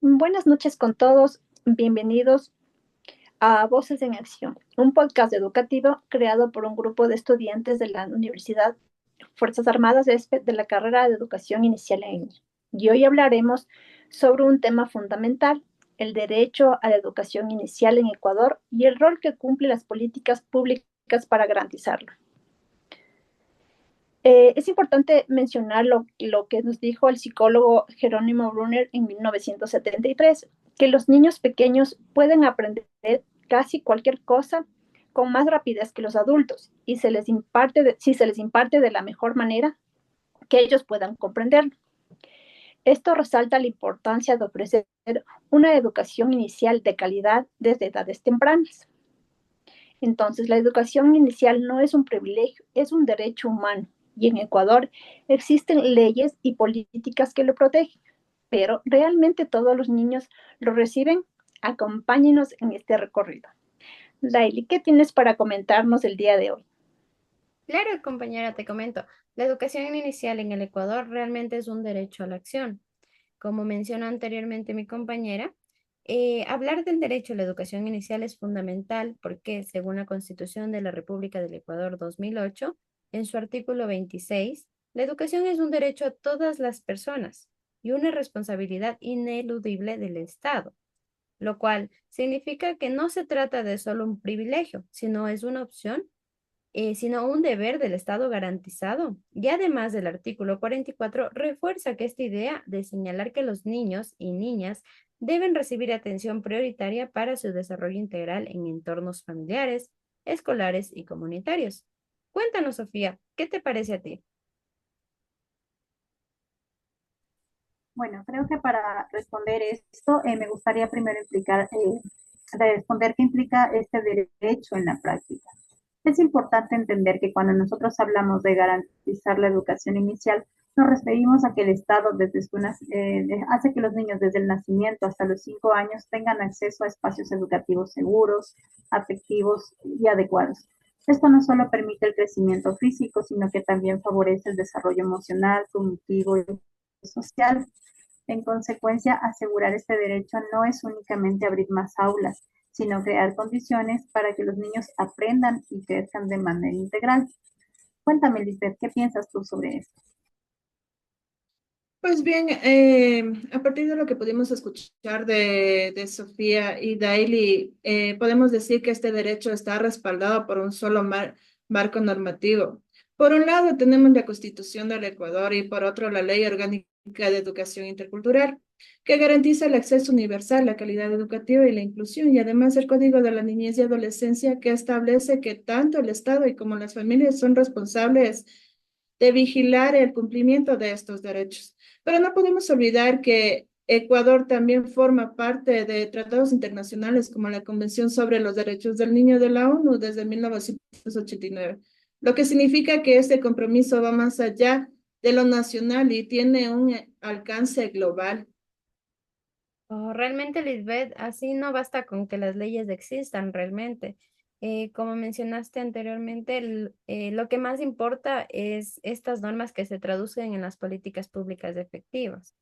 Buenas noches con todos, bienvenidos a Voces en Acción, un podcast educativo creado por un grupo de estudiantes de la Universidad Fuerzas Armadas de la carrera de Educación Inicial en línea. Y hoy hablaremos sobre un tema fundamental, el derecho a la educación inicial en Ecuador y el rol que cumplen las políticas públicas para garantizarlo. Es importante mencionar lo que nos dijo el psicólogo Jerónimo Brunner en 1973, que los niños pequeños pueden aprender casi cualquier cosa con más rapidez que los adultos y si se les imparte de la mejor manera que ellos puedan comprenderlo. Esto resalta la importancia de ofrecer una educación inicial de calidad desde edades tempranas. Entonces, la educación inicial no es un privilegio, es un derecho humano. Y en Ecuador existen leyes y políticas que lo protegen, pero realmente todos los niños lo reciben. Acompáñenos en este recorrido. Daily, ¿qué tienes para comentarnos el día de hoy? Claro, compañera, te comento. La educación inicial en el Ecuador realmente es un derecho a la acción. Como mencionó anteriormente mi compañera, hablar del derecho a la educación inicial es fundamental porque, según la Constitución de la República del Ecuador 2008, en su artículo 26, la educación es un derecho a todas las personas y una responsabilidad ineludible del Estado, lo cual significa que no se trata de solo un privilegio, sino es una opción sino un deber del Estado garantizado. Y además del artículo 44, refuerza que esta idea de señalar que los niños y niñas deben recibir atención prioritaria para su desarrollo integral en entornos familiares, escolares y comunitarios. Cuéntanos, Sofía, ¿qué te parece a ti? Bueno, creo que para responder esto me gustaría primero responder qué implica este derecho en la práctica. Es importante entender que cuando nosotros hablamos de garantizar la educación inicial, nos referimos a que el Estado hace que los niños desde el nacimiento hasta los 5 años tengan acceso a espacios educativos seguros, afectivos y adecuados. Esto no solo permite el crecimiento físico, sino que también favorece el desarrollo emocional, cognitivo y social. En consecuencia, asegurar este derecho no es únicamente abrir más aulas, sino crear condiciones para que los niños aprendan y crezcan de manera integral. Cuéntame, Lisbeth, ¿qué piensas tú sobre esto? Pues bien, a partir de lo que pudimos escuchar de Sofía y Daily, podemos decir que este derecho está respaldado por un solo marco normativo. Por un lado, tenemos la Constitución del Ecuador y por otro, la Ley Orgánica de Educación Intercultural, que garantiza el acceso universal, la calidad educativa y la inclusión, y además el Código de la Niñez y Adolescencia, que establece que tanto el Estado y como las familias son responsables de vigilar el cumplimiento de estos derechos. Pero no podemos olvidar que Ecuador también forma parte de tratados internacionales como la Convención sobre los Derechos del Niño de la ONU desde 1989, lo que significa que este compromiso va más allá de lo nacional y tiene un alcance global. Oh, realmente, Lisbeth, así no basta con que las leyes existan realmente. Como mencionaste anteriormente, lo que más importa es estas normas que se traducen en las políticas públicas efectivas.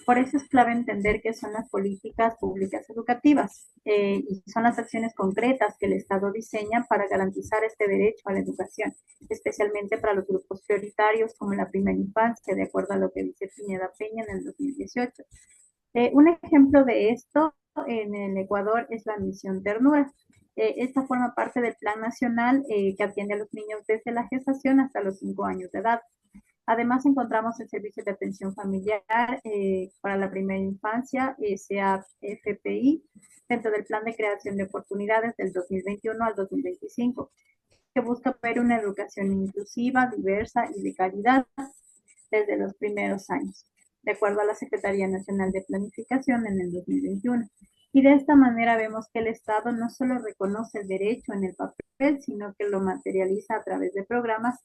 Por eso es clave entender qué son las políticas públicas educativas y son las acciones concretas que el Estado diseña para garantizar este derecho a la educación, especialmente para los grupos prioritarios como la primera infancia, de acuerdo a lo que dice Pineda Peña en el 2018. Un ejemplo de esto en el Ecuador es la misión Ternura. Esta forma parte del Plan Nacional que atiende a los niños desde la gestación hasta los 5 años de edad. Además, encontramos el Servicio de Atención Familiar para la Primera Infancia, SAFPI, dentro del Plan de Creación de Oportunidades del 2021 al 2025, que busca ver una educación inclusiva, diversa y de calidad desde los primeros años, de acuerdo a la Secretaría Nacional de Planificación en el 2021. Y de esta manera vemos que el Estado no solo reconoce el derecho en el papel, sino que lo materializa a través de programas.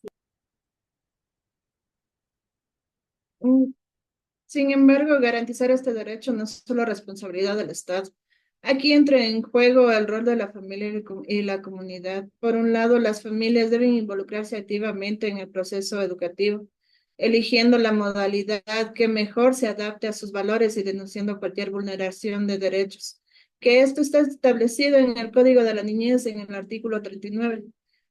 Mm, Sin embargo, garantizar este derecho no es solo responsabilidad del Estado. Aquí entra en juego el rol de la familia y la comunidad. Por un lado, las familias deben involucrarse activamente en el proceso educativo, eligiendo la modalidad que mejor se adapte a sus valores y denunciando cualquier vulneración de derechos. Que esto está establecido en el Código de la Niñez en el artículo 39.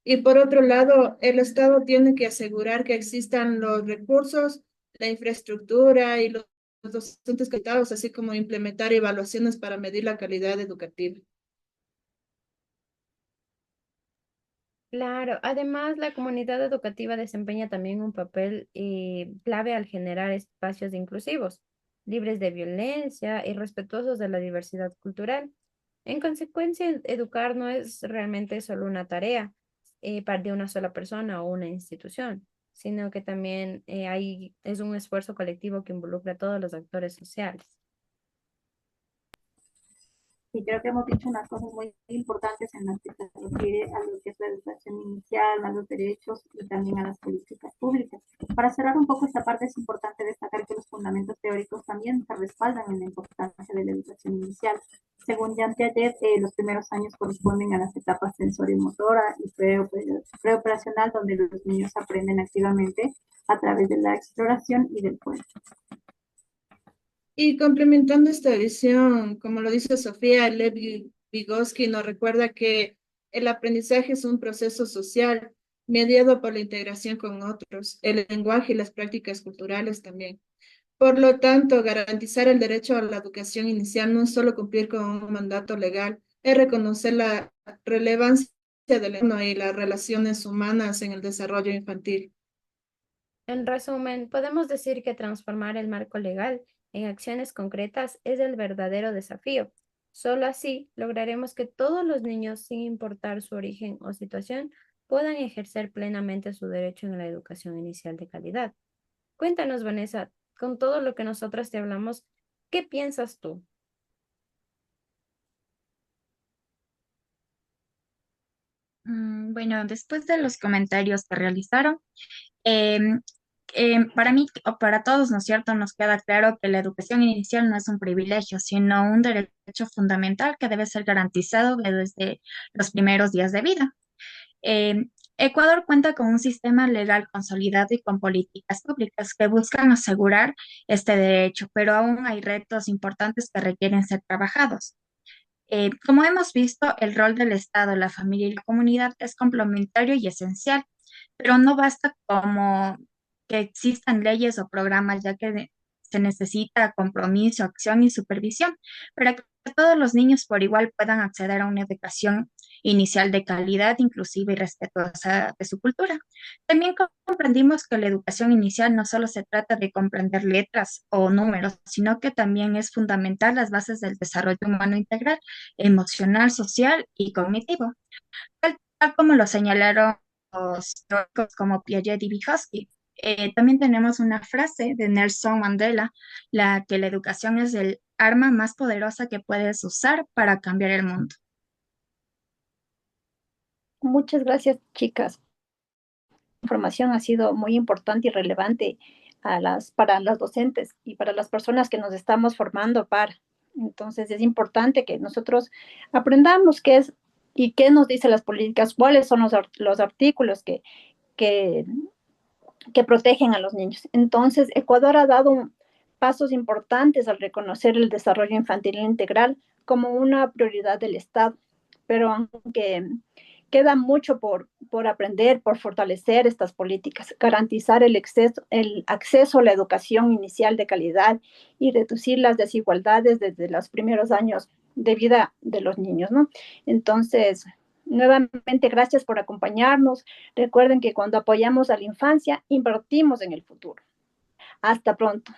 Y por otro lado, el Estado tiene que asegurar que existan los recursos, la infraestructura y los docentes capacitados, así como implementar evaluaciones para medir la calidad educativa. Claro, además la comunidad educativa desempeña también un papel clave al generar espacios inclusivos, libres de violencia y respetuosos de la diversidad cultural. En consecuencia, educar no es realmente solo una tarea de una sola persona o una institución, sino que también es un esfuerzo colectivo que involucra a todos los actores sociales. Y creo que hemos dicho unas cosas muy importantes en las que se refiere a lo que es la educación inicial, a los derechos y también a las políticas públicas. Para cerrar un poco esta parte, es importante destacar que los fundamentos teóricos también se respaldan en la importancia de la educación inicial. Según Jan Piaget, los primeros años corresponden a las etapas sensorio-motora y preoperacional, donde los niños aprenden activamente a través de la exploración y del juego. Y complementando esta visión, como lo dice Sofía, Lev Vygotsky nos recuerda que el aprendizaje es un proceso social mediado por la integración con otros, el lenguaje y las prácticas culturales también. Por lo tanto, garantizar el derecho a la educación inicial no es solo cumplir con un mandato legal, es reconocer la relevancia del entorno y las relaciones humanas en el desarrollo infantil. En resumen, podemos decir que transformar el marco legal en acciones concretas es el verdadero desafío. Solo así lograremos que todos los niños, sin importar su origen o situación, puedan ejercer plenamente su derecho en la educación inicial de calidad. Cuéntanos, Vanessa, con todo lo que nosotras te hablamos, ¿qué piensas tú? Bueno, después de los comentarios que realizaron, em, para mí o para todos, ¿no es cierto? Nos queda claro que la educación inicial no es un privilegio, sino un derecho fundamental que debe ser garantizado desde los primeros días de vida. Ecuador cuenta con un sistema legal consolidado y con políticas públicas que buscan asegurar este derecho, pero aún hay retos importantes que requieren ser trabajados. Como hemos visto, el rol del Estado, la familia y la comunidad es complementario y esencial, pero no basta como que existan leyes o programas, ya que se necesita compromiso, acción y supervisión para que todos los niños por igual puedan acceder a una educación inicial de calidad, inclusiva y respetuosa de su cultura. También comprendimos que la educación inicial no solo se trata de comprender letras o números, sino que también es fundamental las bases del desarrollo humano integral, emocional, social y cognitivo, tal como lo señalaron los teóricos como Piaget y Vygotsky. También tenemos una frase de Nelson Mandela, la que la educación es el arma más poderosa que puedes usar para cambiar el mundo. Muchas gracias, chicas. La información ha sido muy importante y relevante para las docentes y para las personas que nos estamos formando para. Entonces, es importante que nosotros aprendamos qué es y qué nos dicen las políticas, cuáles son los artículos que, que protegen a los niños. Entonces, Ecuador ha dado pasos importantes al reconocer el desarrollo infantil integral como una prioridad del Estado, pero aunque queda mucho por aprender, por fortalecer estas políticas, garantizar el acceso a la educación inicial de calidad y reducir las desigualdades desde los primeros años de vida de los niños, ¿no? Entonces, nuevamente, gracias por acompañarnos. Recuerden que cuando apoyamos a la infancia, invertimos en el futuro. Hasta pronto.